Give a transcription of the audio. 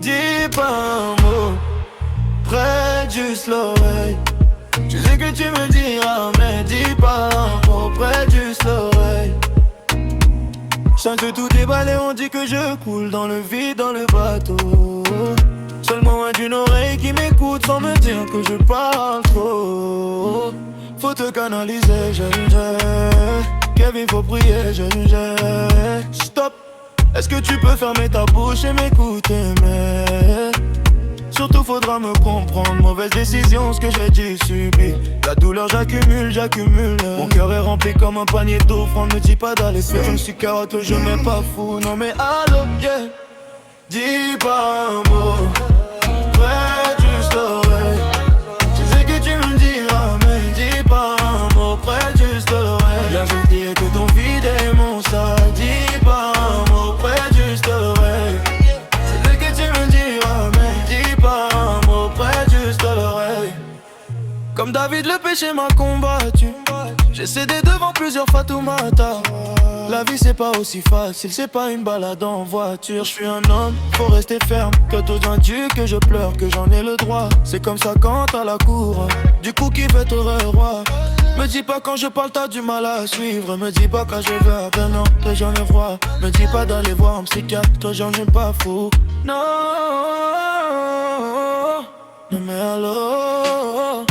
Dis pas un mot, près juste l'oreille. Je sais que tu me diras, mais dis pas un mot, près juste l'oreille. Sans que tout déballer, on dit que je coule dans le vide, dans le bateau. Seulement d'une oreille qui m'écoute sans me dire que je parle trop. Faut te canaliser, je. Kevin, faut prier, je. Stop. Est-ce que tu peux fermer ta bouche et m'écouter, mais surtout faudra me comprendre. Mauvaise décision, ce que j'ai dit subit. La douleur j'accumule. Mon cœur est rempli comme un panier d'offrandes. Me dis pas d'aller faire, je me suis carotte, je m'aime pas fou. Non mais allô, yeah. Dis pas un mot, près juste l'oreille. Je sais que tu me diras, mais dis pas un mot, près juste l'oreille. Viens je dis que ton vide est mon sac. Dis pas un mot, près juste l'oreille. Je sais que tu me diras, mais dis pas un mot, près juste l'oreille. Comme David, le péché m'a combattu. J'ai cédé devant plusieurs Fatoumata. La vie c'est pas aussi facile, c'est pas une balade en voiture. Je suis un homme, faut rester ferme. Que tout Dieu que je pleure, que j'en ai le droit. C'est comme ça quand t'as la cour. Du coup qui fait te roi. Me dis pas quand je parle t'as du mal à suivre. Me dis pas quand je veux, ben non, toi j'en ai froid. Me dis pas d'aller voir un psychiatre, toi j'en ai pas fou. Non, non mais alors